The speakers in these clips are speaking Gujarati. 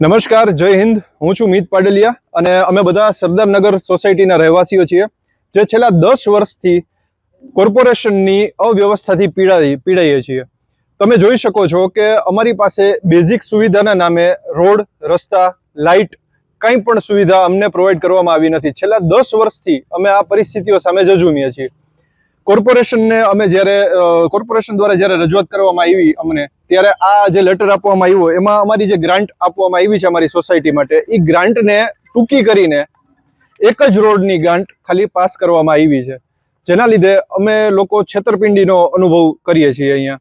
નમસ્કાર, જય હિન્દ. હું છું મીત પાડલિયા અને અમે બધા સરદારનગર સોસાયટીના રહેવાસીઓ છીએ, જે છેલ્લા 10 વર્ષથી કોર્પોરેશનની અવ્યવસ્થાથી પીડાઈએ છીએ. તમે જોઈ શકો છો કે અમારી પાસે બેઝિક સુવિધાના નામે રોડ, રસ્તા, લાઇટ કંઈ પણ સુવિધા અમને પ્રોવાઈડ કરવામાં આવી નથી. છેલ્લા 10 વર્ષથી અમે આ પરિસ્થિતિઓ સામે ઝઝૂમીએ છીએ. કોર્પોરેશનને અમે કોર્પોરેશન દ્વારા જ્યારે રજૂઆત કરવામાં આવી અમને, ત્યારે આ જે લેટર આપવામાં આવ્યો એમાં અમારી જે ગ્રાન્ટ આપવામાં આવી છે અમારી સોસાયટી માટે, એ ગ્રાન્ટને ટૂંકી કરીને એક જ રોડની ગ્રાન્ટ ખાલી પાસ કરવામાં આવી છે, જેના લીધે અમે લોકો છેતરપિંડીનો અનુભવ કરીએ છીએ અહીંયા.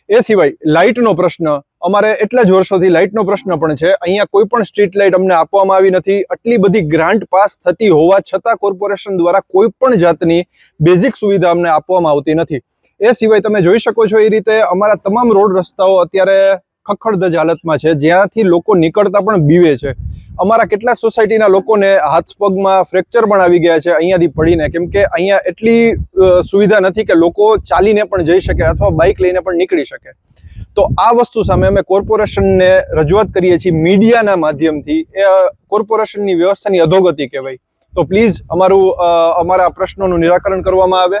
એ સિવાય લાઇટનો પ્રશ્ન, અમારે એટલા જ વર્ષોથી લાઇટનો પ્રશ્ન પણ છે. અહીંયા કોઈ પણ સ્ટ્રીટ લાઇટ અમને આપવામાં આવી નથી. આટલી બધી ગ્રાન્ટ પાસ થતી હોવા છતાં કોર્પોરેશન દ્વારા કોઈ પણ જાતની બેઝિક સુવિધા અમને આપવામાં આવતી નથી. એ સિવાય તમે જોઈ શકો છો એ રીતે અમારા તમામ રોડ રસ્તાઓ અત્યારે ખખડધજ હાલતમાં છે, જ્યાંથી લોકો નીકળતા પણ બીવે છે. અમારા કેટલા સોસાયટીના લોકોને હાથ પગમાં ફ્રેક્ચર પણ આવી ગયા છે અહીંયાથી પડીને, કેમ કે અહીંયા એટલી સુવિધા નથી કે લોકો ચાલીને પણ જઈ શકે અથવા બાઇક લઈને પણ નીકળી શકે. તો આ વસ્તુ સામે અમે કોર્પોરેશનને રજૂઆત કરીએ છીએ મીડિયાના માધ્યમથી. એ કોર્પોરેશનની વ્યવસ્થાની અધોગતિ કહેવાય. તો પ્લીઝ અમારા પ્રશ્નોનું નિરાકરણ કરવામાં આવે.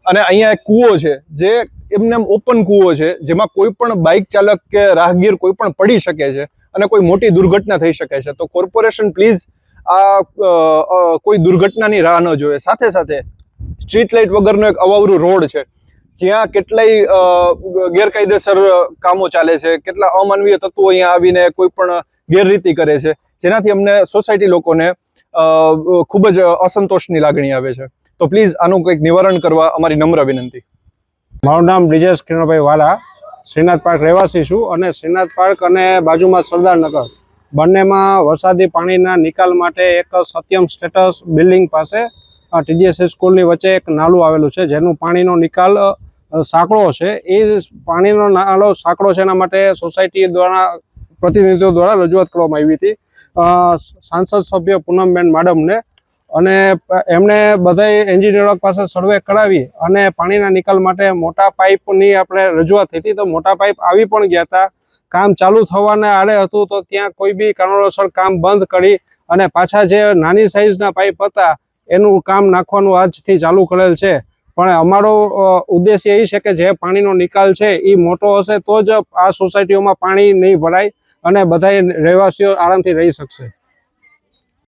અને અહીંયા એક કૂવો છે, જે એમને ઓપન કૂવો છે, જેમાં કોઈ પણ બાઇક ચાલક કે રાહગીર કોઈ પણ પડી શકે છે અને કોઈ મોટી દુર્ઘટના થઈ શકે છે. તો કોર્પોરેશન પ્લીઝ આ કોઈ દુર્ઘટનાની રાહ ન જોવે. સાથે સાથે સ્ટ્રીટ લાઇટ વગરનો એક અવાવરું રોડ છે, જ્યાં કેટલાય ગેરકાયદેસર કામો ચાલે છે, કેટલા અમાનવીય તત્વો અહીંયા આવીને કોઈ પણ ગેરરીતિ કરે છે, જેનાથી અમને સોસાયટી લોકોને ખૂબ જ અસંતોષની લાગણી આવે છે. તો પ્લીઝ આનું કંઈક નિવારણ કરવા અમારી નમ્ર વિનંતી. મારું નામ બ્રિજેશ કિરણભાઈ વાલા, શ્રીનાથ પાર્ક રહેવાસી છું. અને શ્રીનાથ પાર્ક અને બાજુમાં સરદારનગર બંનેમાં વરસાદી પાણીના નિકાલ માટે એક સત્યમ સ્ટેટસ બિલ્ડિંગ પાસે TDSS સ્કૂલની વચ્ચે એક નાલું આવેલું છે, જેનું પાણીનો નિકાલ સાંકળો છે. એ પાણીનો નાલો સાંકળો છે, એના માટે સોસાયટી દ્વારા પ્રતિનિધિઓ દ્વારા રજૂઆત કરવામાં આવી હતી સાંસદ સભ્ય પૂનમબેન માડમને. અને એમણે બધા એન્જિનિયરો પાસે સર્વે કરાવી અને પાણીના નિકાલ માટે મોટા પાઇપની આપણે રજૂઆત થઈ હતી. તો મોટા પાઇપ આવી પણ ગયા હતા, કામ ચાલુ થવાને આડે હતું, તો ત્યાં કોઈ બી કારણોસર કામ બંધ કરી અને પાછા જે નાની સાઇઝના પાઇપ હતા એનું કામ નાખવાનું આજથી ચાલુ કરેલ છે. પણ અમારો ઉદ્દેશ્ય એ છે કે જે પાણીનો નિકાલ છે એ મોટો હશે તો જ આ સોસાયટીઓમાં પાણી નહીં ભરાય અને બધા રહેવાસીઓ આરામથી રહી શકશે.